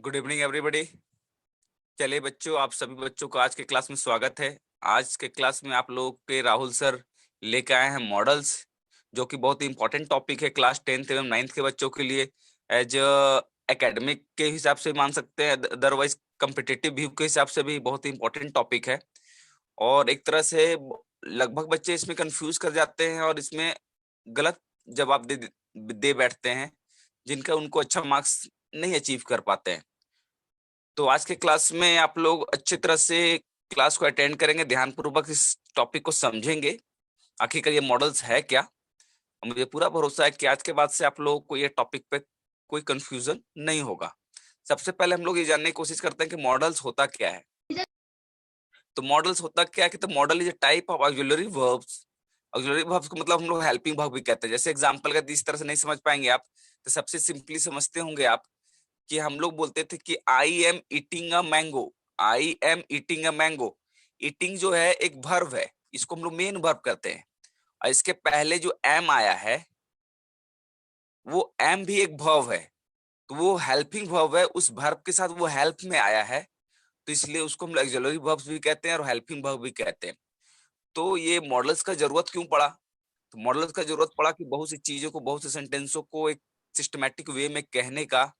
Good evening everybody. चलिए बच्चों, आप सभी बच्चों को आज के क्लास में स्वागत है। आज के क्लास में आप लोग के राहुल सर लेके आए हैं मॉडल्स, जो कि बहुत ही इंपॉर्टेंट टॉपिक है क्लास 10th एवं 9th के बच्चों के लिए। एज एकेडमिक के हिसाब से मान सकते हैं, अदरवाइज कम्पिटिटिव व्यू के हिसाब से भी बहुत ही इंपॉर्टेंट टॉपिक है। और एक तरह से लगभग बच्चे इसमें कंफ्यूज कर जाते हैं और इसमें गलत जवाब दे दे बैठते हैं, जिनका उनको अच्छा मार्क्स नहीं अचीव कर पाते हैं। तो आज के क्लास में आप लोग अच्छी तरह से क्लास को अटेंड करेंगे, ध्यानपूर्वक इस टॉपिक को समझेंगे, आखिरकार ये मॉडल्स है क्या। और मुझे पूरा भरोसा है कि आज के बाद से आप लोगों को ये टॉपिक पे कोई कंफ्यूजन नहीं होगा। सबसे पहले हम लोग ये जानने की कोशिश करते हैं कि मॉडल्स होता क्या है। तो मॉडल्स होता क्या है कि तो model is a type of auxiliary verbs. Auxiliary verbs को मतलब हम लोग हेल्पिंग वर्ब भी कहते हैं। जैसे एग्जांपल का इस तरह से नहीं समझ पाएंगे आप, तो सबसे सिंपली समझते होंगे आप कि हम लोग बोलते थे कि I am eating a mango. I am eating a mango. Eating जो है एक वर्ब है, इसको हम लोग मेन वर्ब करते हैं। और इसके पहले जो एम आया है, वो एम भी एक वर्ब है, तो वो हेल्पिंग वर्ब है, उस वर्ब के साथ वो हेल्प में आया है, तो इसलिए उसको हम ऑक्सिलरी वर्ब्स भी कहते हैं और हेल्पिंग वर्ब भी कहते हैं। तो ये मॉडल्स का जरूरत क्यों पड़ा? तो मॉडल्स का जरूरत पड़ा कि बहुत सी चीजों को, बहुत से सेंटेंसों को एक सिस्टमैटिक वे में कहने का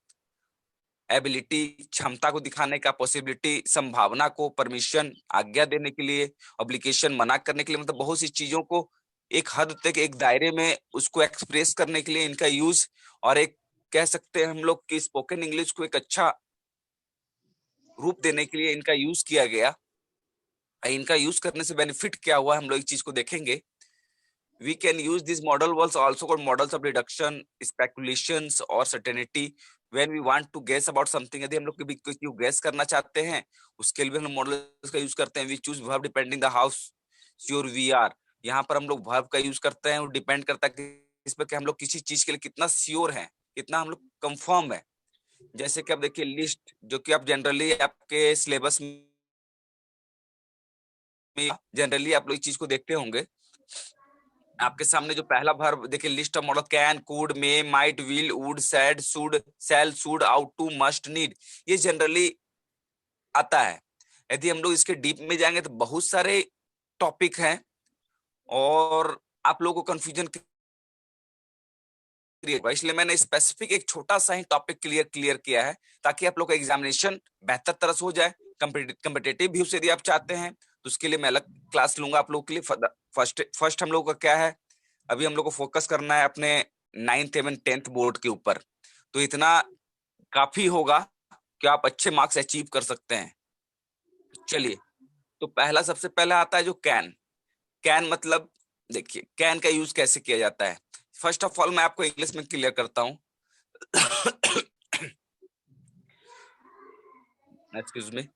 एबिलिटी, क्षमता को दिखाने का, पॉसिबिलिटी, संभावना को, परमिशन, आज्ञा देने के लिए, ऑब्लिगेशन, मना करने के लिए, मतलब बहुत सी चीजों को एक हद तक एक दायरे में उसको एक्सप्रेस करने के लिए इनका यूज, और एक कह सकते हैं हम लोग कि स्पोकन इंग्लिश को एक अच्छा रूप देने के लिए इनका यूज किया गया। इनका यूज करने से बेनिफिट क्या हुआ, हम लोग एक चीज को देखेंगे। We can use these model was also called models of deduction, speculations और certainty when we want to guess about something। यदि हम लोग कभी कोई guess करना चाहते हैं, उसके लिए भी हम मॉडल्स का यूज करते हैं। We choose verb depending the how sure we are। यहाँ पर हम लोग verb का यूज करते हैं और डिपेंड करता है कि इस पर कि हम लोग किसी चीज के लिए कितना श्योर हैं, कितना हम लोग कंफर्म है। जैसे कि आप देखिए लिस्ट, जो कि आप जनरली आपके सिलेबस में जनरली आप लोग इस चीज को देखते होंगे। आपके सामने जो पहला वर्ब देखिए, list of modal can, could, may, might, will, would, said, should, shall, should, ought to, must, need, ये जनरली आता है। यदि हम लोग इसके डीप में जाएंगे तो बहुत सारे टॉपिक हैं और आप लोगों को कंफ्यूजन क्रिएट हुआ, इसलिए मैंने स्पेसिफिक एक छोटा सा ही टॉपिक क्लियर किया है, ताकि आप लोग का एग्जामिनेशन बेहतर तरह से हो जाए। कम्पिटेटिव व्यू से यदि आप चाहते हैं तो उसके लिए मैं अलग क्लास लूंगा आप लोगों के लिए। फर्स्ट हम लोग का क्या है, अभी हम लोग को फोकस करना है अपने 9th एवं 10th बोर्ड के ऊपर। तो इतना काफी होगा कि आप अच्छे मार्क्स अचीव कर सकते हैं। चलिए, तो पहला सबसे पहला आता है जो कैन। कैन मतलब, देखिए कैन का यूज कैसे किया जाता है। फर्स्ट ऑफ ऑल मैं आपको इंग्लिश में क्लियर करता हूँ। Excuse me.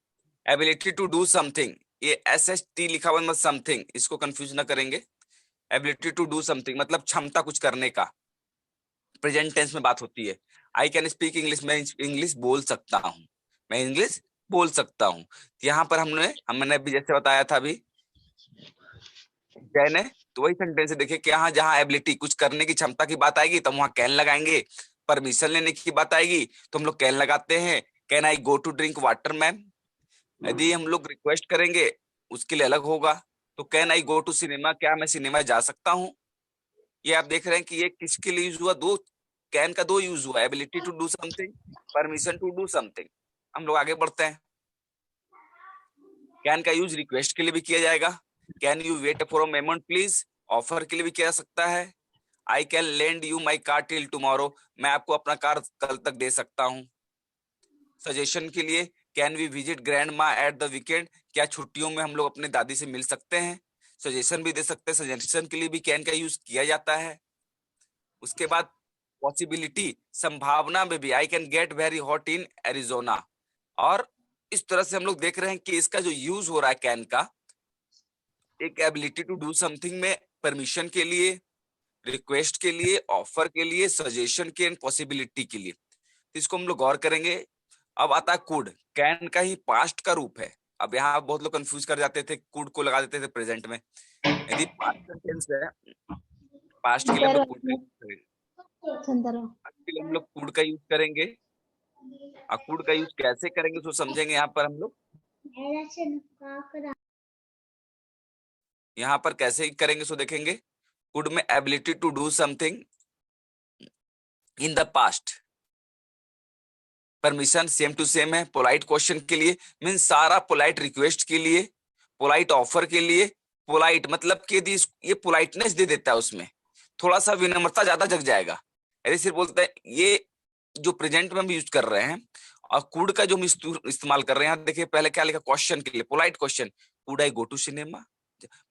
Ability to do something, ये एस एस टी लिखा हुआ, मतलब समथिंग, इसको कंफ्यूज ना करेंगे। एबिलिटी टू डू समथिंग मतलब क्षमता कुछ करने का, प्रेजेंट टेंस में बात होती है। आई कैन स्पीक इंग्लिश, मैं इंग्लिश बोल सकता हूँ, मैं इंग्लिश बोल सकता हूँ। यहाँ पर हमने अभी जैसे बताया था अभी कैन है, तो वही सेंटेंस है। देखिए कि यहाँ जहाँ एबिलिटी कुछ करने की क्षमता की बात आएगी तो हम वहाँ कैन लगाएंगे। परमिशन लेने की बात आएगी तो हम लोग कैन लगाते हैं। Can I go to drink water ma'am. यदि हम लोग रिक्वेस्ट करेंगे उसके लिए अलग होगा। तो can I go to cinema, क्या मैं सिनेमा जा सकता हूँ। ये आप देख रहे हैं कि ये किसके लिए यूज हुआ, दो कैन का दो यूज हुआ, ability to do something, permission to do something. हम लोग आगे बढ़ते हैं। कैन का यूज रिक्वेस्ट के लिए भी किया जाएगा। Can you wait for a moment please, offer के लिए भी किया जा सकता है। I can lend you my car till tomorrow, मैं आपको अपना कार कल तक दे सकता हूँ। सजेशन के लिए कैन वी विजिट ग्रैंड मा एट द वीकेंड, क्या छुट्टियों में हम लोग अपने दादी से मिल सकते हैं। सजेशन भी दे सकते हैं, सजेशन के लिए भी कैन का यूज किया जाता है। उसके बाद पॉसिबिलिटी, संभावना में भी, I can get very hot in Arizona. और इस तरह से हम लोग देख रहे हैं कि इसका जो यूज हो रहा है कैन का, एक एबिलिटी टू डू समथिंग में, परमिशन के लिए, रिक्वेस्ट के लिए, ऑफर के लिए, सजेशन के एंड पॉसिबिलिटी के लिए। तो इसको हम लोग गौर करेंगे। अब आता है कुड, कैन का ही पास्ट का रूप है। अब यहाँ बहुत लोग कंफ्यूज कर जाते थे, कुड को लगा देते थे प्रेजेंट में। यदि पास्ट टेंस है, पास्ट के लिए हम इधर लोग कुड का यूज करेंगे। अंदर पास्ट के लिए हम लोग कुड का यूज करेंगे। कुड का यूज कैसे करेंगे उसको समझेंगे यहाँ पर हम लोग। यहाँ पर कैसे करेंगे सो देखेंगे। कुड में ability to do something in the past, permission same to same है। पोलाइट क्वेश्चन के लिए मीन सारा पोलाइट रिक्वेस्ट के लिए, पोलाइट ऑफर के लिए, पोलाइट मतलब कि यदि ये पोलाइटनेस दे देता है उसमें थोड़ा सा विनम्रता ज्यादा जग जाएगा। ऐसे सिर्फ बोलते हैं ये जो प्रेजेंट में हम यूज कर रहे हैं। और कुड का जो हम इस्तेमाल कर रहे हैं, देखिए पहले क्या लिखा क्वेश्चन के लिए, polite question, could I go to cinema,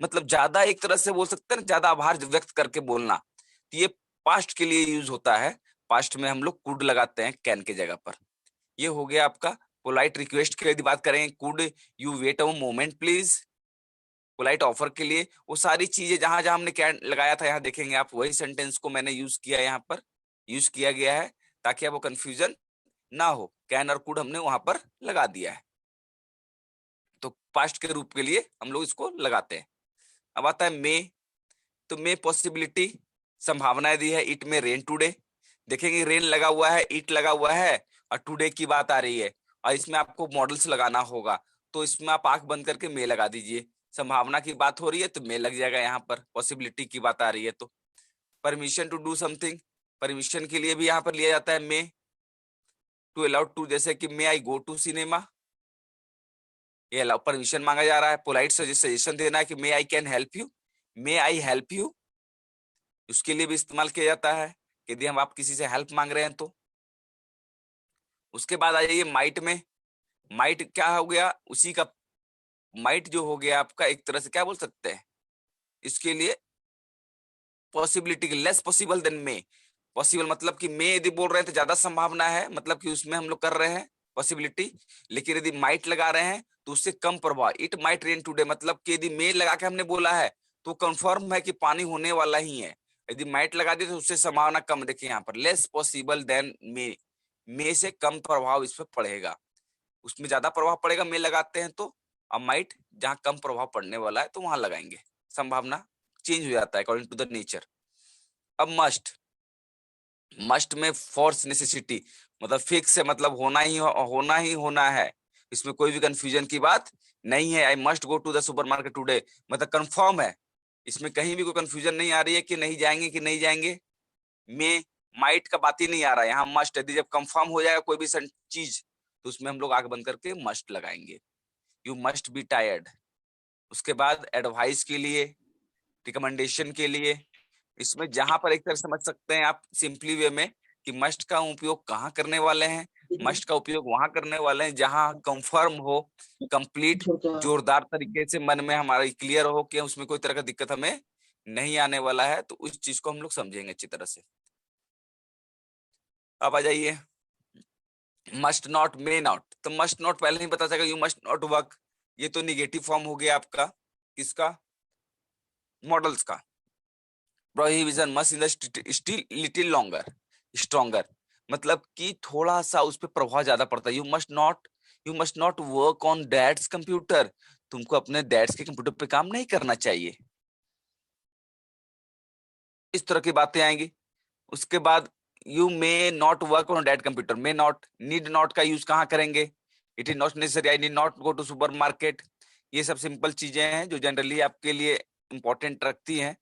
मतलब ज्यादा एक तरह से बोल सकते हैं ना, ज्यादा आभार व्यक्त करके बोलना। तो ये पास्ट के लिए यूज होता है। पास्ट में हम लोग कुड लगाते हैं कैन के जगह पर। ये हो गया आपका पोलाइट रिक्वेस्ट के लिए। यदि बात करें could you wait a moment please, polite offer के लिए वो सारी चीजें जहां जहां हमने कैन लगाया था, यहाँ देखेंगे आप वही सेंटेंस को मैंने यूज किया, यहाँ पर यूज किया गया है ताकि आपको कंफ्यूजन ना हो। कैन और कुड हमने वहां पर लगा दिया है। तो पास्ट के रूप के लिए हम लोग इसको लगाते हैं। अब आता है मे। तो मे पॉसिबिलिटी, संभावनाएं दी है। इट में रेन टुडे, देखेंगे रेन लगा हुआ है, इट लगा हुआ है और टुडे की बात आ रही है और इसमें आपको मॉडल्स लगाना होगा। तो इसमें आप आंख बंद करके मे लगा दीजिए। संभावना की बात हो रही है तो मे लग जाएगा यहाँ पर, पॉसिबिलिटी की बात आ रही है तो। Permission to do something, permission के लिए भी यहाँ पर लिया जाता है मे। टू अलाउड टू, जैसे कि may I go to cinema, ये अलाउ परमिशन मांगा जा रहा है। पोलाइट सजेशन देना है कि may I can help you, may I help you, उसके लिए भी इस्तेमाल किया जाता है यदि हम आप किसी से हेल्प मांग रहे हैं तो। उसके बाद आ जाइए माइट में। माइट क्या हो गया, उसी का माइट जो हो गया आपका एक तरह से क्या बोल सकते हैं इसके लिए, पॉसिबिलिटी लेस पॉसिबल देन मे। पॉसिबल मतलब कि मे यदि बोल रहे हैं तो ज्यादा संभावना है, मतलब कि उसमें हम लोग कर रहे हैं पॉसिबिलिटी। लेकिन यदि माइट लगा रहे हैं तो उससे कम प्रभाव। इट माइट रेन टुडे मतलब कि यदि मे लगा के हमने बोला है तो कंफर्म है कि पानी होने वाला ही है। यदि माइट लगा दिए तो उससे संभावना कम। देखिए यहाँ पर लेस पॉसिबल देन मे से कम प्रभाव इस पर पड़ेगा। उसमें ज्यादा प्रभाव पड़ेगा मे लगाते हैं तो, अब माइट जहाँ कम प्रभाव पड़ने वाला है तो वहां लगाएंगे। संभावना चेंज हो जाता है अकॉर्डिंग टू द नेचर। अब मस्ट, मस्ट में फोर्स नेसेसिटी मतलब फिक्स है, मतलब होना ही होना है। इसमें कोई भी कंफ्यूजन की बात नहीं है। I must go to the supermarket today मतलब कंफर्म है, इसमें कहीं भी कोई कंफ्यूजन नहीं आ रही है कि नहीं जाएंगे कि नहीं जाएंगे। में माइट का बात ही नहीं आ रहा है, यहाँ मस्ट। यदि जब कंफर्म हो जाएगा कोई भी चीज तो उसमें हम लोग आंख बंद करके मस्ट लगाएंगे। You must be tired. उसके बाद एडवाइस के लिए, रिकमेंडेशन के लिए, इसमें जहां पर एक तरह समझ सकते हैं आप सिंपली वे में कि मस्ट का उपयोग कहाँ करने वाले हैं। मस्ट का उपयोग वहां करने वाले हैं जहां कंफर्म हो, कंप्लीट, जोरदार तरीके से मन में हमारा क्लियर हो कि उसमें कोई तरह का दिक्कत हमें नहीं आने वाला है। तो उस चीज को हम लोग समझेंगे अच्छी तरह से। अब आ जाइए मस्ट नॉट, मे नॉट। तो मस्ट नॉट पहले ही पता चलेगा, यू मस्ट नॉट वर्क, ये तो निगेटिव फॉर्म हो गया आपका किसका, मॉडल्स का। Prohibition must in the still little longer stronger, मतलब कि थोड़ा सा उस पर प्रभाव ज्यादा पड़ता है। You must not work on dad's computer, तुमको अपने डैड्स के कंप्यूटर पे काम नहीं करना चाहिए। इस तरह की बातें आएंगी। उसके बाद you may not work on dad computer, may not, need not का यूज कहाँ करेंगे, it is not necessary, I need not go to supermarket. ये सब सिंपल चीजें हैं जो जनरली आपके लिए इंपॉर्टेंट रखती हैं।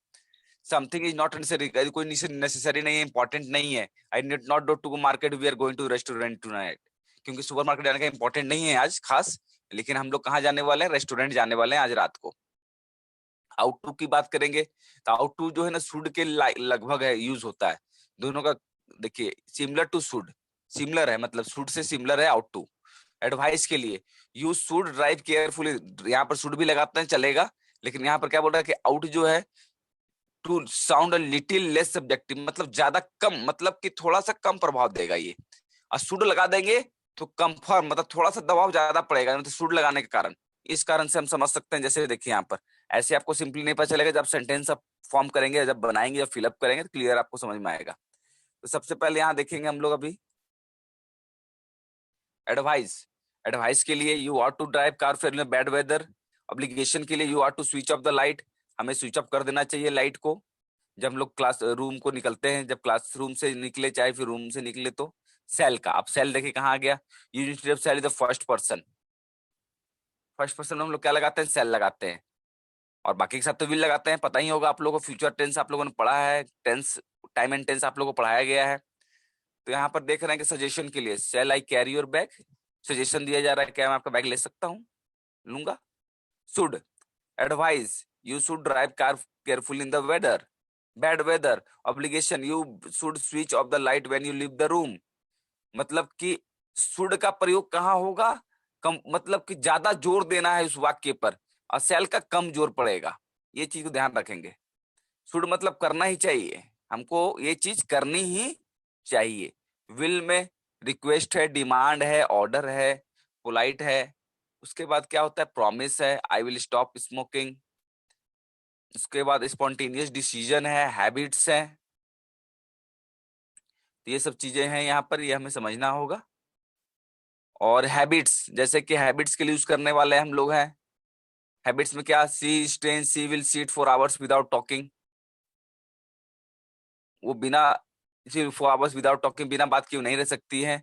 समथिंग इज नॉट नेसेसरी, कोई नेसेसरी नहीं है, इंपॉर्टेंट नहीं है। I need not go to market, we are going to restaurant tonight, क्योंकि सुपर मार्केट जाने का इंपॉर्टेंट नहीं है आज खास, लेकिन हम लोग कहाँ जाने वाले हैं, रेस्टोरेंट जाने वाले हैं आज रात को। आउट टू की बात करेंगे तो आउट टू जो है ना शुड के लगभग है यूज होता है दोनों का। देखिए सिमिलर टू शुड, सिमिलर है मतलब शुड से सिमिलर है आउट टू। एडवाइस के लिए यू शुड ड्राइव केयरफुली, यहाँ पर शुड भी लगाते हैं चलेगा, लेकिन यहाँ पर क्या बोल रहा है कि आउट जो है to sound a little less subjective, मतलब ज्यादा कम, मतलब कि थोड़ा सा कम प्रभाव देगा ये। और शुड लगा देंगे तो कंफर्म मतलब थोड़ा सा दबाव ज्यादा पड़ेगा, मतलब शुड लगाने के कारण। इस कारण से हम समझ सकते हैं, जैसे देखिए यहाँ पर ऐसे आपको सिंपली नहीं पता चलेगा, जब सेंटेंस आप फॉर्म करेंगे, जब बनाएंगे, जब फिलअप करेंगे तो क्लियर आपको समझ में आएगा। तो सबसे पहले यहाँ देखेंगे हम लोग अभी एडवाइस। एडवाइस के लिए you are to drive car fair in bad weather. Obligation के लिए you are to switch off the light, हमें स्विच ऑफ कर देना चाहिए लाइट को जब हम लोग क्लास रूम को निकलते हैं, जब क्लासरूम से निकले चाहे फिर रूम से निकले तो सेल का। अब सेल देखिए कहाँ आ गया, unit of shall is the first person. First person में हम लोग क्या लगाते हैं, सेल लगाते हैं, और बाकी के साथ तो विल लगाते हैं। पता ही होगा आप लोगों को, फ्यूचर टेंस आप लोगों ने पढ़ा है, टेंस टाइम एंड टेंस आप लोगों को पढ़ाया गया है। तो यहाँ पर देख रहे हैं कि सजेशन के लिए shall I carry your bag, suggestion दिया जा रहा है, क्या मैं आपका बैग ले सकता हूँ, लूंगा। Should, advice, you should drive car careful in the weather, bad weather. Obligation, you should switch off the light when you leave the room. मतलब कि शुड का प्रयोग कहाँ होगा, कम, मतलब कि ज्यादा जोर देना है उस वाक्य पर, और सेल का कम जोर पड़ेगा, ये चीज को ध्यान रखेंगे। शुड मतलब करना ही चाहिए, हमको ये चीज करनी ही चाहिए। विल में रिक्वेस्ट है, डिमांड है, ऑर्डर है, पोलाइट है। उसके बाद क्या होता है, प्रॉमिस है, आई विल स्टॉप स्मोकिंग। उसके बाद स्पॉन्टेनियस डिसीजन है, हैबिट्स है। तो ये सब चीजें हैं यहाँ पर, ये हमें समझना होगा। और हैबिट्स, जैसे कि हैबिट्स के लिए यूज करने वाले हम लोग हैं। हैबिट्स में क्या, सी स्टेन, she will sit for hours without talking. वो बिना, फॉर आवर्स विदाउट टॉकिंग, बिना बात किए नहीं रह सकती है।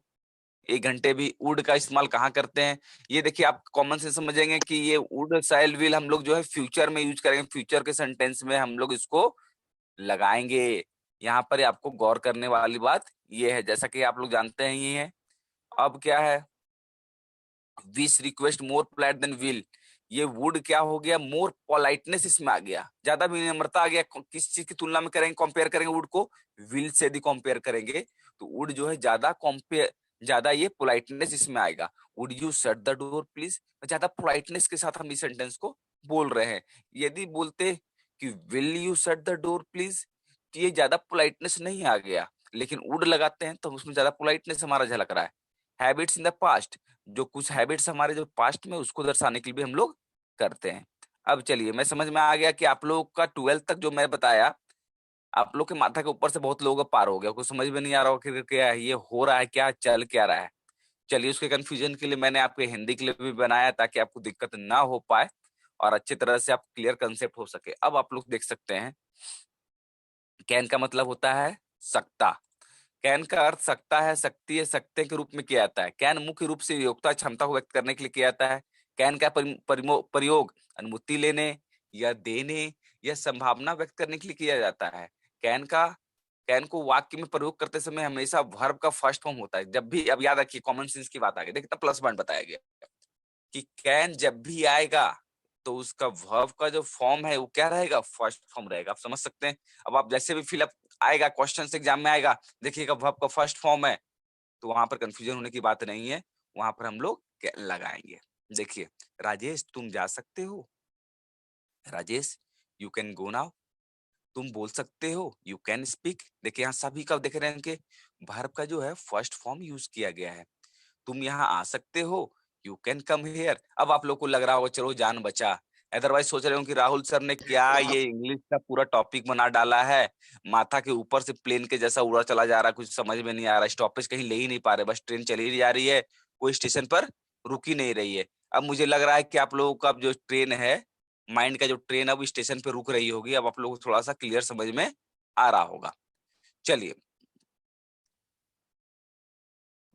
1 घंटे भी। वुड का इस्तेमाल कहाँ करते हैं, ये देखिए आप कॉमन से समझेंगे कि ये वुड साइल विल हम लोग जो है फ्यूचर में यूज करेंगे, फ्यूचर के सेंटेंस में हम लोग इसको लगाएंगे। यहाँ पर आपको गौर करने वाली बात ये है, जैसा कि आप लोग जानते हैं ये है। अब क्या है, wish, request, more polite than will. ये वुड क्या हो गया, मोर पोलाइटनेस इसमें आ गया, ज्यादा विनम्रता आ गया। किस चीज की तुलना में करेंगे, कंपेयर करेंगे वुड को, विल से यदि कंपेयर करेंगे तो वुड जो है ज्यादा कंपेयर, ज्यादा ये पोलाइटनेस इसमें आएगा। Would you shut the door please, ज्यादा पोलाइटनेस के साथ हम इस सेंटेंस को बोल रहे हैं। यदि बोलते कि will you shut the door please, तो ये ज्यादा पोलाइटनेस नहीं आ गया, लेकिन वुड लगाते हैं तो उसमें ज्यादा पोलाइटनेस हमारा झलक रहा है। हैबिट्स इन द पास्ट, जो कुछ हैबिट्स हमारे जो पास्ट में, उसको दर्शाने के लिए भी हम लोग करते हैं। अब चलिए, मैं समझ में आ गया कि आप लोग का 12th तक जो मैं बताया, आप लोग के माथा के ऊपर से बहुत लोगों का पार हो गया, कुछ समझ में नहीं आ रहा हो कि क्या ये हो रहा है, क्या चल क्या रहा है। चलिए, उसके कंफ्यूजन के लिए मैंने आपके हिंदी के लिए भी बनाया, ताकि आपको दिक्कत ना हो पाए और अच्छी तरह से आप क्लियर कंसेप्ट हो सके। अब आप लोग देख सकते हैं, कैन का मतलब होता है सकता। कैन का अर्थ सकता है, शक्ति है, सकते के रूप में किया जाता है। कैन मुख्य रूप से योग्यता, क्षमता को व्यक्त करने के लिए किया जाता है। कैन का प्रयोग अनुमति लेने या देने या संभावना व्यक्त करने के लिए किया जाता है। कैन का, कैन को वाक्य में प्रयोग करते समय हमेशा वर्ब का फर्स्ट फॉर्म होता है। जब भी, अब याद रखिए, कॉमन सेंस की बात आ गई, देखिए प्लस पॉइंट बताया गया कि कैन जब भी आएगा तो उसका वर्ब का जो फॉर्म है वो क्या रहेगा, फर्स्ट फॉर्म रहेगा। आप समझ सकते हैं। अब आप जैसे भी फिलअप आएगा, क्वेश्चन एग्जाम में आएगा, देखिएगा वर्ब का फर्स्ट फॉर्म है, तो वहां पर कंफ्यूजन होने की बात नहीं है, वहां पर हम लोग लगाएंगे। देखिए, राजेश तुम जा सकते हो, Rajesh you can go now. तुम बोल सकते हो, यू कैन स्पीक। देखिए यहाँ सभी का देख रहे हैं कि वर्ब का जो है फर्स्ट फॉर्म यूज किया गया है। तुम यहाँ आ सकते हो, यू कैन कम हियर। अब आप लोग को लग रहा होगा चलो जान बचा, अदरवाइज सोच रहे हो कि राहुल सर ने क्या ये इंग्लिश का पूरा टॉपिक बना डाला है, माथा के ऊपर से प्लेन के जैसा उड़ा चला जा रहा है, कुछ समझ में नहीं आ रहा, स्टॉपेज कहीं ले ही नहीं पा रहे, बस ट्रेन चली ही जा रही है, कोई स्टेशन पर रुक ही नहीं रही है। अब मुझे लग रहा है कि आप लोगों का जो ट्रेन है, माइंड का जो ट्रेन है वो स्टेशन पे रुक रही होगी। अब आप लोगों को थोड़ा सा क्लियर समझ में आ रहा होगा। चलिए,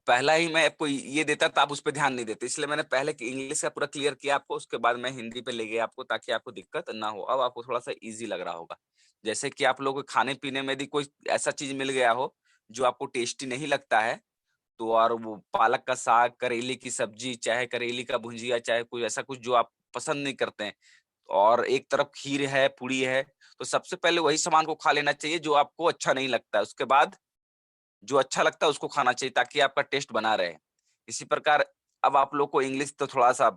पहला ही मैं आपको ये देता था, आप उस पर ध्यान नहीं देते, इसलिए मैंने पहले इंग्लिश का पूरा क्लियर किया आपको, उसके बाद मैं हिंदी पे ले गया आपको, ताकि आपको दिक्कत ना हो। अब आपको थोड़ा सा इजी लग रहा होगा। जैसे कि आप लोगों को खाने पीने में यदि कोई ऐसा चीज मिल गया हो जो आपको टेस्टी नहीं लगता है, तो और वो पालक का साग, करेले की सब्जी, चाहे करेले का भुंजिया, चाहे कोई ऐसा कुछ जो आप पसंद नहीं करते हैं, और एक तरफ खीर है, पूरी है, तो सबसे पहले वही सामान को खा लेना चाहिए जो आपको अच्छा नहीं लगता है। उसके बाद जो अच्छा लगता है उसको खाना चाहिए, ताकि आपका टेस्ट बना रहे। इसी प्रकार, अब आप लोग को इंग्लिश तो थोड़ा सा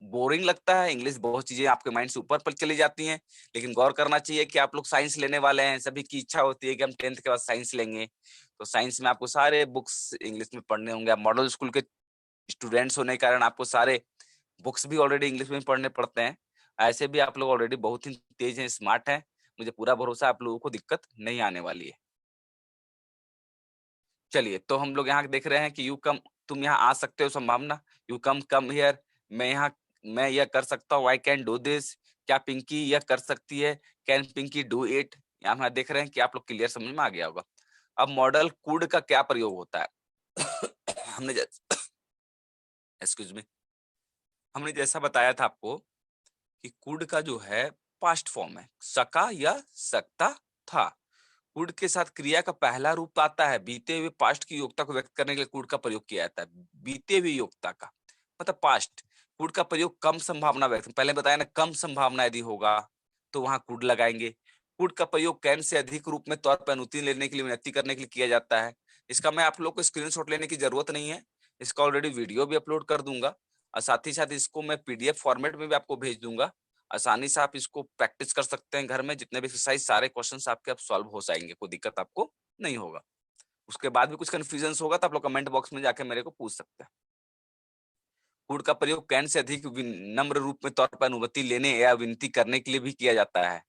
बोरिंग लगता है, इंग्लिश बहुत चीजें आपके माइंड से ऊपर पर चली जाती हैं, लेकिन गौर करना चाहिए कि आप लोग साइंस लेने वाले हैं, सभी की इच्छा होती है कि हम 10th के बाद साइंस लेंगे। तो साइंस में आपको सारे बुक्स इंग्लिश में पढ़ने होंगे। आप मॉडल स्कूल के स्टूडेंट्स होने के कारण आपको सारे बुक्स भी ऑलरेडी इंग्लिश में पढ़ने पड़ते हैं। ऐसे भी आप लोग ऑलरेडी बहुत ही तेज हैं, स्मार्ट हैं, मुझे पूरा भरोसा है आप लोगों को दिक्कत नहीं आने वाली है। चलिए, तो हम लोग यहाँ देख रहे हैं कि यू कम, तुम यहाँ आ सकते हो, संभावना, यू कम कम हियर, मैं यहाँ, मैं यह कर सकता हूँ, आई कैन डू दिस, क्या पिंकी यह कर सकती है, कैन पिंकी डू इट। यहाँ देख रहे हैं कि आप लोग क्लियर समझ में आ गया होगा। अब मॉडल कुड का क्या प्रयोग होता है। हमने एक्सक्यूज मी, हमने जैसा बताया था आपको कि कुड का जो है पास्ट फॉर्म है, सका या सकता था। कुड के साथ क्रिया का पहला रूप आता है, बीते हुए पास्ट की योग्यता को व्यक्त करने के लिए कुड का प्रयोग किया जाता है। बीते हुए योग्यता का मतलब पास्ट। कुड का प्रयोग कम संभावना व्यक्त, पहले बताया ना, कम संभावना यदि होगा तो वहां कुड लगाएंगे। कुड का प्रयोग कैन से अधिक रूप में तौर पर अनुमति लेने के लिए, विनती करने के लिए किया जाता है। इसका मैं आप लोग को स्क्रीनशॉट लेने की जरूरत नहीं है, इसका ऑलरेडी वीडियो भी अपलोड कर दूंगा, और साथ ही साथ इसको मैं पीडीएफ फॉर्मेट में भी आपको भेज दूंगा। आसानी से आप इसको प्रैक्टिस कर सकते हैं घर में, जितने भी एक्सरसाइज सारे क्वेश्चंस आपके अब सॉल्व हो जाएंगे, कोई दिक्कत आपको नहीं होगा। उसके बाद भी कुछ कंफ्यूजन होगा तो आप लोग कमेंट बॉक्स में जाके मेरे को पूछ सकते हैं। कुड का प्रयोग कैन से अधिक नम्र रूप में तौर पर अनुमति लेने या विनती करने के लिए भी किया जाता है।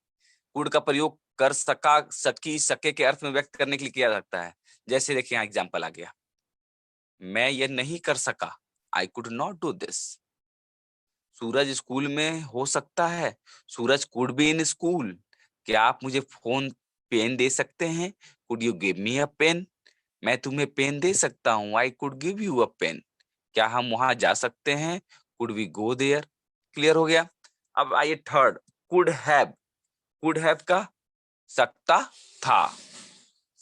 कुड का प्रयोग कर सका, सकी, सके के अर्थ में व्यक्त करने के लिए किया जाता है। जैसे देखिए यहाँ एग्जाम्पल आ गया, मैं ये नहीं कर सका, I could not do this. Suraj school में हो सकता है, Suraj could be in school. क्या आप मुझे पेन दे सकते हैं? Could you give me a pen? मैं तुम्हें पेन दे सकता हूँ, I could give you a pen. क्या हम वहां जा सकते हैं? Could we go there? Clear हो गया। अब आइए third, could have. Could have का सकता था,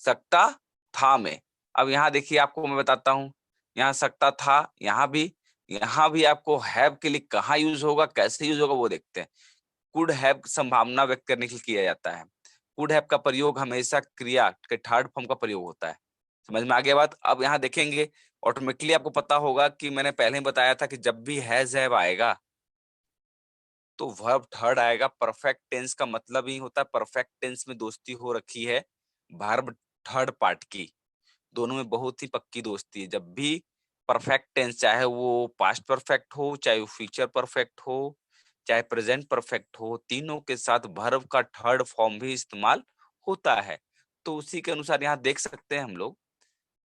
सकता था में। अब यहाँ देखिए आपको मैं बताता हूँ, यहाँ सकता था, यहाँ भी आपको हैव के लिए कहाँ यूज होगा, कैसे यूज होगा वो देखते हैं। कुड हैव संभावना व्यक्त करने के लिए किया जाता है। कुड हैव का प्रयोग हमेशा क्रिया के थर्ड फॉर्म का प्रयोग होता है। समझ में आ गया बात। अब यहाँ देखेंगे, ऑटोमेटिकली आपको पता होगा कि मैंने पहले ही बताया था कि जब भी हैज हैव आएगा तो वर्ब थर्ड आएगा। परफेक्ट टेंस का मतलब ही होता है, परफेक्ट टेंस में दोस्ती हो रखी है वर्ब थर्ड पार्ट की, दोनों में बहुत ही पक्की दोस्ती है। जब भी परफेक्ट टेंस, चाहे वो पास्ट परफेक्ट हो, चाहे वो फ्यूचर परफेक्ट हो, चाहे प्रेजेंट परफेक्ट हो, तीनों के साथ वर्ब का थर्ड फॉर्म भी इस्तेमाल होता है। तो उसी के अनुसार यहाँ देख सकते हैं हम लोग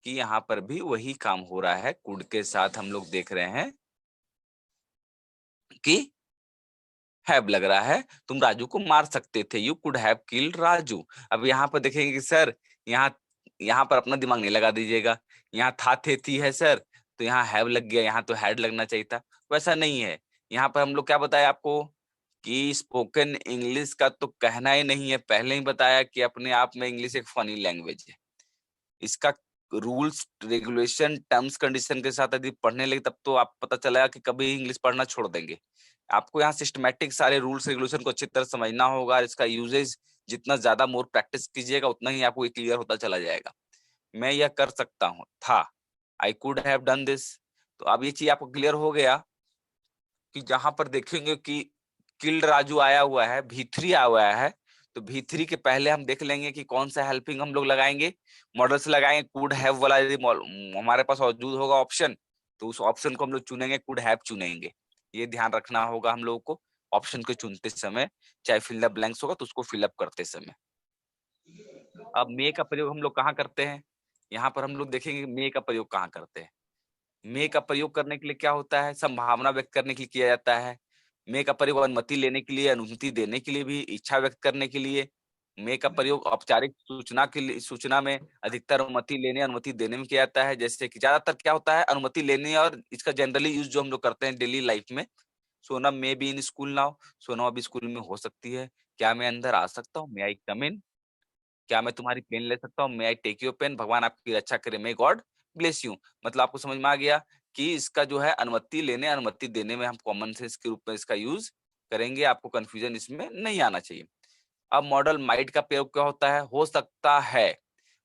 कि यहाँ पर भी वही काम हो रहा है। कुड के साथ हम लोग देख रहे हैं कि हैव लग रहा है, तुम राजू को मार सकते थे, you could have killed Raju. अब यहाँ पर देखेंगे कि सर, यहाँ यहाँ पर अपना दिमाग नहीं लगा दीजिएगा, यहाँ था थे थी है सर, तो यहाँ हैव लग गया, यहाँ तो हैड लगना चाहिए था। वैसा नहीं है। यहाँ पर हम लोग क्या बताया आपको कि स्पोकन इंग्लिश का तो कहना ही नहीं है, पहले ही बताया कि अपने आप में इंग्लिश एक फनी लैंग्वेज है। इसका रूल्स रेगुलेशन टर्म्स कंडीशन के साथ यदि पढ़ने लगे तब तो आप पता चलेगा कि कभी इंग्लिश पढ़ना छोड़ देंगे। आपको यहाँ सिस्टमैटिक सारे रूल्स रेगुलेशन को अच्छी तरह समझना होगा। इसका यूजेज जितना ज्यादा मोर प्रैक्टिस कीजिएगा उतना ही आपको क्लियर होता चला जाएगा। मैं यह कर सकता हूँ था, I could have done this. तो अब ये चीज आपको क्लियर हो गया कि जहां पर देखेंगे कि किल्ड राजू आया हुआ है, भी3 आया हुआ है, तो भी3 के पहले हम देख लेंगे कि कौन सा हेल्पिंग हम लोग लगाएंगे, मॉडल से लगाएंगे। कुड हैव वाला यदि हमारे पास मौजूद होगा ऑप्शन, तो उस ऑप्शन को हम लोग चुनेंगे, कुड हैव चुनेंगे। ये ध्यान रखना होगा हम लोगों को ऑप्शन को चुनते समय, चाहे फिल द ब्लैंक्स होगा तो उसको फिलअप करते समय। अब मे का प्रयोग हम लोग कहाँ करते हैं, यहाँ पर हम लोग देखेंगे मे का प्रयोग कहाँ करते हैं। मे का प्रयोग करने के लिए क्या होता है, संभावना व्यक्त करने के लिए किया जाता है। मे का प्रयोग अनुमति लेने के लिए, अनुमति देने के लिए भी, इच्छा व्यक्त करने के लिए। मे का प्रयोग औपचारिक सूचना के लिए, सूचना में अधिकतर अनुमति लेने, अनुमति देने में किया जाता है। जैसे कि ज्यादातर क्या होता है, अनुमति लेने, और इसका जनरली यूज जो हम लोग करते हैं डेली लाइफ में, Sonam may be in school now, Sonam अभी स्कूल में हो सकती है, क्या मैं अंदर आ सकता हूँ, मे आई कम इन, क्या मैं तुम्हारी पेन ले सकता हूँ, मे आई टेक योर पेन, भगवान आपकी रक्षा करे, मे गॉड ब्लेस यू। मतलब आपको समझ में आ गया कि इसका जो है अनुमति लेने, अनुमति देने में हम कॉमन सेंस के रूप में इसका यूज करेंगे। आपको कंफ्यूजन इसमें नहीं आना चाहिए। अब मॉडल माइट का प्रयोग क्या होता है, हो सकता है।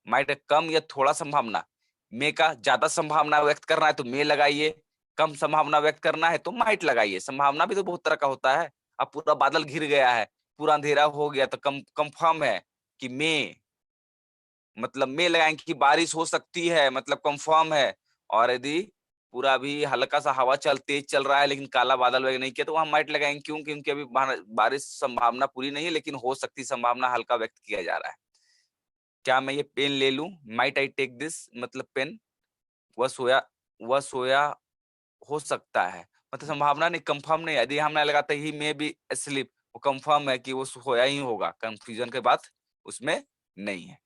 माइट कम या थोड़ा संभावना, मे का ज्यादा संभावना व्यक्त करना है तो मे लगाइए, कम संभावना व्यक्त करना है तो माइट लगाइए। संभावना भी तो बहुत तरह का होता है। अब पूरा बादल घिर गया है, पूरा अंधेरा हो गया, तो कंफर्म है कि मे, मतलब में लगाएंगे कि बारिश हो सकती है, मतलब कंफर्म है। और यदि पूरा भी हल्का सा हवा तेज चल रहा है लेकिन काला बादल वगैरह नहीं किया तो वहां माइट लगाएंगे। क्यों? क्योंकि अभी बारिश संभावना पूरी नहीं है लेकिन हो सकती संभावना हल्का व्यक्त किया जा रहा है। क्या मैं ये पेन ले लूं, माइट आई टेक दिस, मतलब पेन। वह सोया, वह सोया हो सकता है, मतलब संभावना नहीं, कंफर्म नहीं। यदि हमने लगाता ही मे बी स्लीप, वो कंफर्म है कि वो सोया ही होगा, कंफ्यूजन के बात उसमें नहीं है।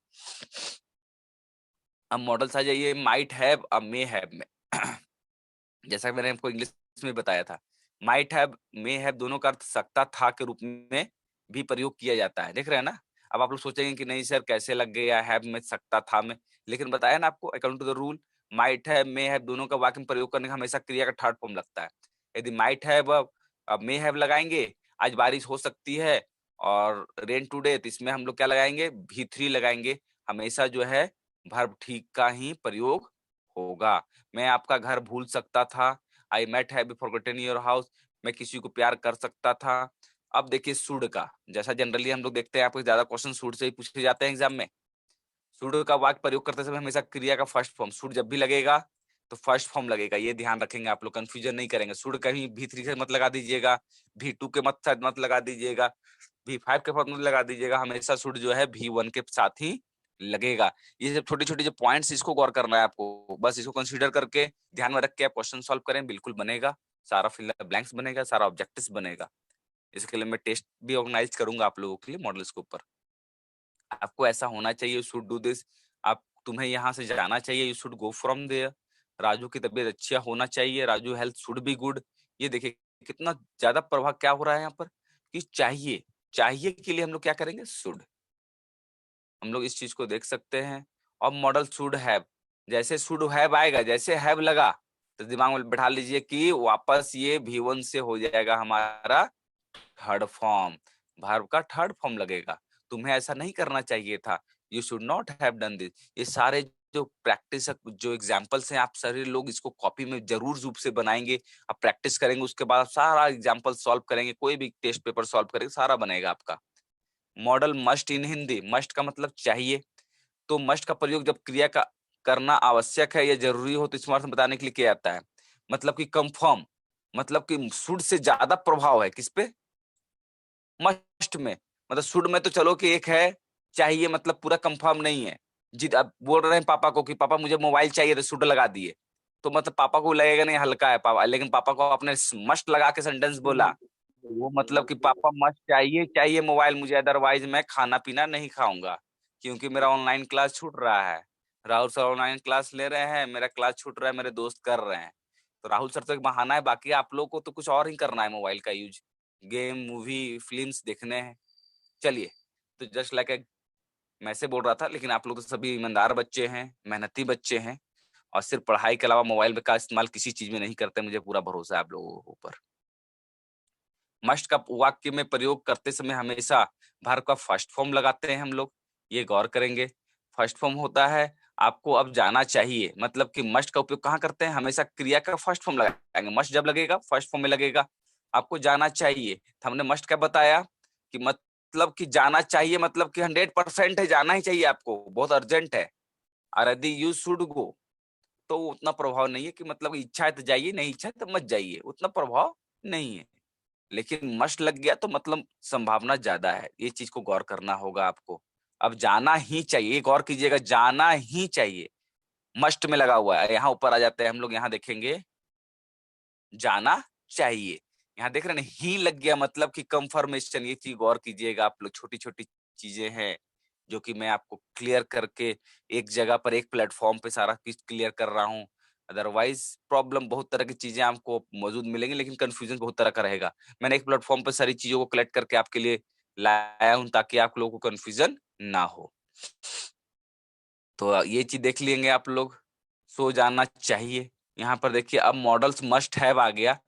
अब मॉडल्स आ जाइए माइट हैव अब मे हैव में। जैसा कि मैंने आपको इंग्लिश में बताया था, माइट हैव मे हैव दोनों का अर्थ सकता था के रूप में भी प्रयोग किया जाता है, देख रहे हैं ना। अब आप लोग सोचेंगे कि नहीं सर कैसे लग गया हैव में सकता था में, लेकिन बताया ना आपको according to the rule might have may have दोनों का वाक्य में प्रयोग करने का हमेशा क्रिया का थर्ड फॉर्म लगता है। यदि माइट हैव अब मे हैव लगाएंगे, आज बारिश हो सकती है और रेन टुडे, तो इसमें हम लोग क्या लगाएंगे भी थ्री लगाएंगे, हमेशा जो है वर्ब ठीक का ही प्रयोग होगा। मैं आपका घर भूल सकता था, I might have forgotten your house, मैं किसी को प्यार कर सकता था। अब देखिए शुड का, जैसा जनरली हम लोग देखते हैं आपको ज्यादा क्वेश्चन शुड से ही पूछे जाते हैं एग्जाम में। शुड का वाक्य प्रयोग करते समय हमेशा क्रिया का फर्स्ट फॉर्म, शुड जब भी लगेगा तो फर्स्ट फॉर्म लगेगा, ये ध्यान रखेंगे आप लोग, कंफ्यूजन नहीं करेंगे। शुड कहीं भी थ्री से मत लगा दीजिएगा, भी टू के मत लगा दीजिएगा, भी फाइव के साथ मत लगा दीजिएगा, हमेशा शुड जो है भी वन के साथ ही लगेगा। ये सब छोटी छोटी जो पॉइंट्स इसको गौर करना है आपको, बस इसको कंसीडर करके ध्यान में रख के आप क्वेश्चन सॉल्व करें, बिल्कुल बनेगा, सारा फिल ब्लैंक्स बनेगा, सारा ऑब्जेक्टिव्स बनेगा। इसके लिए मैं टेस्ट भी ऑर्गेनाइज करूंगा आप लोगों के लिए मॉडल्स के ऊपर। आपको ऐसा होना चाहिए, यू शुड डू दिस, आप तुम्हें यहाँ से जाना चाहिए, you should go from there, Raju की तबीयत अच्छा होना चाहिए, Raju health should be good. ये देखिए कितना ज्यादा प्रभाव क्या हो रहा है यहाँ पर कि चाहिए, चाहिए के लिए हम लोग क्या करेंगे शुड, हम लोग इस चीज को देख सकते हैं। और मॉडल शुड हैव, जैसे शुड हैव आएगा, जैसे हैव लगा तो दिमाग में बैठा लीजिए कि वापस ये V1 से हो जाएगा हमारा थर्ड फॉर्म, वर्ब का थर्ड फॉर्म लगेगा। तुम्हें ऐसा नहीं करना चाहिए था, you should not have done this. ये सारे जो प्रैक्टिस जो एग्जांपल्स हैं आप सारे लोग इसको कॉपी में जरूर रूप से बनाएंगे, आप प्रैक्टिस करेंगे, उसके बाद आप सारा एग्जांपल सॉल्व करेंगे, कोई भी टेस्ट पेपर सॉल्व करेंगे सारा बनेगा आपका। Model must in Hindi, must का मतलब चाहिए, तो मस्ट का प्रयोग जब क्रिया का करना आवश्यक है या जरूरी हो तो इसमें अर्थ बताने के लिए किया जाता है, मतलब कि कंफर्म, मतलब कि शुड से ज्यादा प्रभाव है किस पे, मस्ट में। मतलब शुड में तो चलो कि एक है, चाहिए मतलब पूरा कंफर्म नहीं है। जिद अब बोल रहे हैं पापा को कि पापा मुझे मोबाइल चाहिए, तो शुड लगा दिए, तो मतलब पापा को लगेगा नहीं हल्का है पापा, लेकिन पापा को आपने मस्ट लगा के सेंटेंस बोला, वो मतलब कि पापा मस्ट चाहिए, चाहिए मोबाइल मुझे, अदरवाइज मैं खाना पीना नहीं खाऊंगा क्योंकि मेरा ऑनलाइन क्लास छूट रहा है। राहुल सर ऑनलाइन क्लास ले रहे हैं, मेरा क्लास छूट रहा है, मेरे दोस्त कर रहे हैं, तो राहुल सर तो एक बहाना है, बाकी आप लोग को तो कुछ और ही करना है, मोबाइल का यूज गेम मूवी फिल्म्स देखने हैं। चलिए, तो जस्ट लाइक मैं से बोल रहा था, लेकिन आप लोग तो सभी ईमानदार बच्चे हैं, मेहनती बच्चे हैं, और सिर्फ पढ़ाई के अलावा मोबाइल का इस्तेमाल किसी चीज में नहीं करते, मुझे पूरा भरोसा है आप लोगों के ऊपर। मस्ट का वाक्य में प्रयोग करते समय हमेशा वर्ब का फर्स्ट फॉर्म लगाते हैं हम लोग, ये गौर करेंगे। फर्स्ट फॉर्म होता है आपको अब जाना चाहिए, मतलब कि मस्ट का उपयोग कहाँ करते हैं, हमेशा क्रिया का फर्स्ट फॉर्म लगाएंगे, मस्ट जब लगेगा फर्स्ट फॉर्म में लगेगा। आपको जाना चाहिए, तो हमने मस्ट क्या बताया कि मतलब कि जाना चाहिए, मतलब कि 100% है, जाना ही चाहिए आपको, बहुत अर्जेंट है। और यदि यू शुड गो, तो उतना प्रभाव नहीं है कि मतलब इच्छा है तो जाइए, नहीं इच्छा है तो मत जाइए, उतना प्रभाव नहीं है। लेकिन मस्ट लग गया तो मतलब संभावना ज्यादा है, ये चीज को गौर करना होगा आपको। अब जाना ही चाहिए, गौर कीजिएगा, जाना ही चाहिए, मस्ट में लगा हुआ है। यहाँ ऊपर आ जाते हैं हम लोग, यहाँ देखेंगे जाना चाहिए, यहाँ देख रहे हैं ही लग गया, मतलब कि कंफर्मेशन, ये चीज गौर कीजिएगा आप लोग, छोटी छोटी चीजें हैं जो कि मैं आपको क्लियर करके एक जगह पर एक प्लेटफॉर्म पे सारा चीज क्लियर कर रहा हूँ। अदरवाइज प्रॉब्लम बहुत तरह की चीजें आपको मौजूद मिलेंगी, लेकिन कंफ्यूजन बहुत तरह का रहेगा। मैंने एक प्लेटफॉर्म पर सारी चीजों को कलेक्ट करके आपके लिए लाया हूँ ताकि आप लोगों को कंफ्यूजन ना हो। तो ये चीज देख लेंगे आप लोग, सो जाना चाहिए। यहाँ पर देखिए अब मॉडल्स मस्ट हैव आ गया,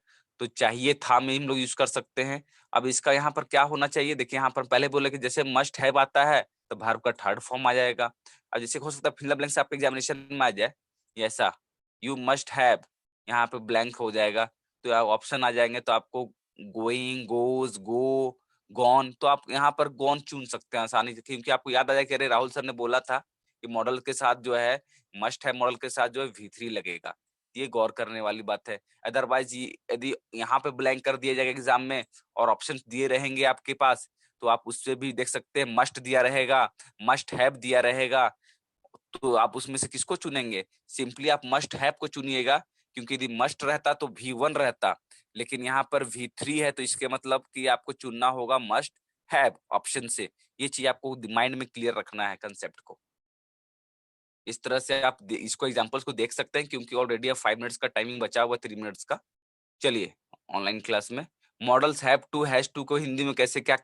तो चाहिए था में हम लोग यूज कर सकते हैं। अब इसका यहाँ पर क्या होना चाहिए, देखिए यहाँ पर पहले बोले कि जैसे मस्ट हैव आता है तो वर्ब का थर्ड फॉर्म आ जाएगा। अब जैसे हो सकता है फिल द ब्लैंक्स आपके एग्जामिनेशन में आ जाए, ऐसा यू मस्ट हैव, यहाँ पे ब्लैंक हो जाएगा, तो ऑप्शन आ जाएंगे, तो आपको गोइंग, गोज, गो, गॉन, तो आप यहाँ पर गॉन चुन सकते हैं आसानी से, क्योंकि आपको याद आ जाए कि अरे राहुल सर ने बोला था कि मॉडल के साथ जो है मस्ट है, मॉडल के साथ जो है V3 लगेगा, ये गौर करने वाली बात है। अदरवाइज यदि यहाँ पे ब्लैंक कर दिया जाएगा एग्जाम में और ऑप्शन दिए रहेंगे आपके पास, तो आप उससे भी देख सकते हैं मस्ट दिया रहेगा, मस्ट हैव दिया रहेगा, तो आप उसमें से किसको चुनेंगे, सिंपली आप मस्ट हैव को चुनिएगा, क्योंकि यदि मस्ट रहता तो V1 रहता, लेकिन यहाँ पर V3 है, तो इसके मतलब कि आपको चुनना होगा मस्ट हैव ऑप्शन से। ये चीज आपको माइंड में क्लियर रखना है कंसेप्ट को। इस तरह से आप इसको एग्जांपल्स को देख सकते हैं, क्योंकि ऑलरेडी अब 5 मिनट्स का टाइमिंग बचा हुआ है, 3 मिनट्स का। चलिए ऑनलाइन क्लास में मॉडल्स हैव टू को हिंदी में कैसे क्या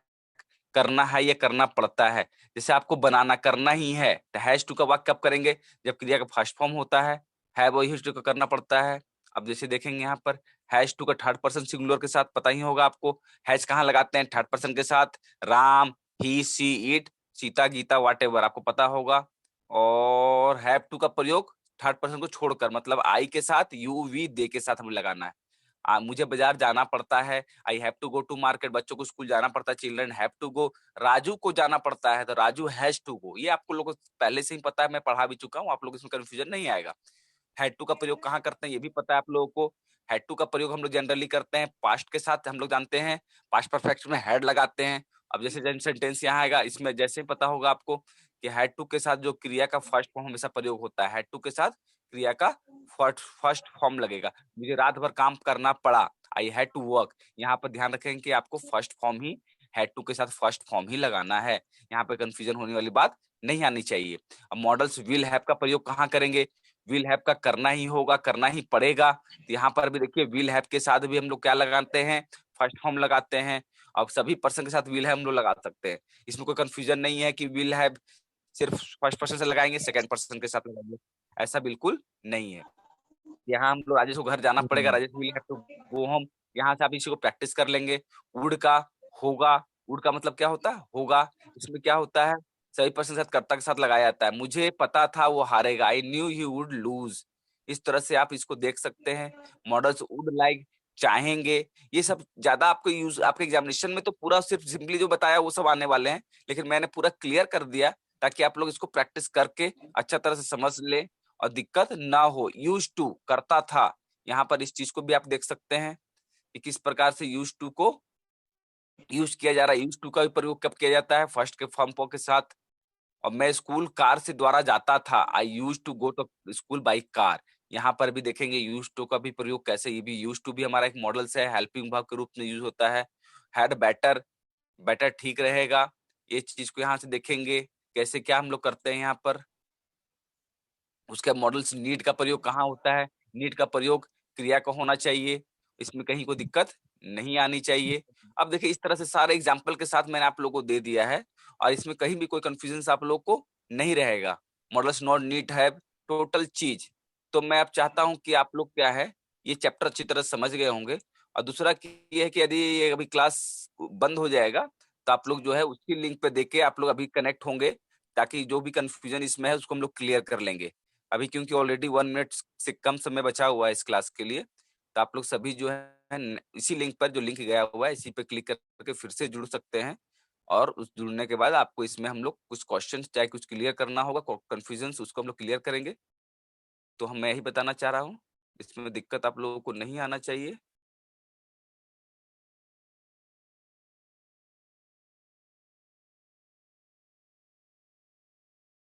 करना है या करना पड़ता है। जैसे आपको बनाना करना ही है, तो हैज़ टू का वाक्य कब करेंगे? जब क्रिया का फर्स्ट फॉर्म होता है, हैव और यूज्ड टू का करना पड़ता है। अब जैसे देखेंगे यहाँ पर हैज़ टू का थर्ड पर्सन सिंगुलर के साथ पता ही होगा आपको, हैज़ कहाँ लगाते हैं? थर्ड पर्सन के साथ, Ram, he, she, it, Sita, Gita, whatever आपको पता होगा। और हैव टू का प्रयोग थर्ड पर्सन को छोड़कर, मतलब आई के साथ, यू, वी, दे के साथ हमें लगाना है। मुझे बाजार जाना पड़ता है, I have to go to market, बच्चों को स्कूल जाना पड़ता है, children have to go. Raju को जाना पड़ता है, तो राजू हैज टू गो। ये आपको लोगों को पहले से ही पता है, मैं पढ़ा भी चुका हूँ, आप लोग इसमें कन्फ्यूजन नहीं आएगा। हैड टू का प्रयोग कहाँ करते हैं ये भी पता है आप लोगों को। हैड टू का प्रयोग हम लोग जनरली करते हैं पास्ट के साथ, हम लोग जानते हैं पास्ट परफेक्ट में हैड लगाते हैं। अब जैसे जन सेंटेंस यहाँ आएगा, इसमें जैसे ही पता होगा आपको कि हैड टू के साथ जो क्रिया का फर्स्ट फॉर्म हमेशा प्रयोग होता है, हैड टू के साथ क्रिया का फर्स्ट फर्स्ट फॉर्म लगेगा। मुझे रात भर काम करना पड़ा, आई हैड टू वर्क। यहाँ पर ध्यान रखें कि आपको फर्स्ट फॉर्म ही हैड टू के साथ फर्स्ट फॉर्म ही लगाना है। यहाँ पे कंफ्यूजन होने वाली बात नहीं आनी चाहिए। अब मॉडल्स विल हैव का प्रयोग कहाँ करेंगे? विल हैव का करना ही होगा, करना ही पड़ेगा। तो यहाँ पर भी देखिए विल हैव के साथ भी हम लोग क्या लगाते हैं? फर्स्ट फॉर्म लगाते हैं। अब सभी पर्सन के साथ विल हैव हम लोग लगा सकते हैं। इसमें कोई कंफ्यूजन नहीं है कि विल हैव सिर्फ फर्स्ट पर्सन से लगाएंगे, सेकंड पर्सन के साथ लगाएंगे, ऐसा बिल्कुल नहीं है। यहाँ हम लोग राजेश को घर जाना पड़ेगा, Rajesh will have to go home. यहाँ से आप इसी को प्रैक्टिस कर लेंगे। वुड का होगा, वुड का मतलब क्या होता है? होगा। इसमें क्या होता है? सही पर्सन के साथ कर्ता के साथ लगाया जाता है। मुझे पता था वो हारेगा, I knew he would lose. इस तरह से आप इसको देख सकते हैं। मॉडल्स वुड लाइक, चाहेंगे, ये सब ज्यादा आपको यूज आपके एग्जामिनेशन में तो पूरा सिर्फ सिंपली जो बताया वो सब आने वाले हैं, लेकिन मैंने पूरा क्लियर कर दिया ताकि आप लोग इसको प्रैक्टिस करके अच्छा तरह से समझ लें और दिक्कत ना हो। यूज टू करता था, यहाँ पर इस चीज को भी आप देख सकते हैं कि किस प्रकार से यूज टू को यूज किया जा रहा है। यूज टू का भी प्रयोग कब किया जाता है? फर्स्ट के फॉर्म के साथ। और मैं स्कूल कार से द्वारा जाता था, I used to go to school by car. यहाँ पर भी देखेंगे यूज टू का भी प्रयोग कैसे, ये भी यूज टू भी हमारा एक मॉडल से हेल्पिंग वर्ब के रूप में यूज होता है। हैड बेटर, बेटर ठीक रहेगा, ये चीज को यहाँ से देखेंगे कैसे क्या हम लोग करते हैं यहाँ पर। उसके मॉडल्स नीड का प्रयोग कहाँ होता है? नीड का प्रयोग क्रिया का होना चाहिए, इसमें कहीं कोई दिक्कत नहीं आनी चाहिए। अब देखिए इस तरह से सारे एग्जाम्पल के साथ मैंने आप लोगों को दे दिया है और इसमें कहीं भी कोई कंफ्यूजन आप लोग को नहीं रहेगा। Models not need have, total चीज। तो मैं अब चाहता हूं कि आप लोग क्या है, ये चैप्टर अच्छी तरह समझ गए होंगे। और दूसरा ये है कि यदि ये अभी क्लास बंद हो जाएगा तो आप लोग जो है उसकी लिंक पे देख के आप लोग अभी कनेक्ट होंगे, ताकि जो भी कंफ्यूजन इसमें है उसको हम लोग क्लियर कर लेंगे। अभी क्योंकि ऑलरेडी 1 मिनट से कम समय बचा हुआ है इस क्लास के लिए, तो आप लोग सभी जो है इसी लिंक पर, जो लिंक गया हुआ है इसी पे क्लिक करके फिर से जुड़ सकते हैं। और उस जुड़ने के बाद आपको इसमें हम लोग कुछ क्वेश्चन चाहे कुछ क्लियर करना होगा, कंफ्यूजन उसको हम लोग क्लियर करेंगे। तो हम मैं यही बताना चाह रहा हूँ, इसमें दिक्कत आप लोगों को नहीं आना चाहिए।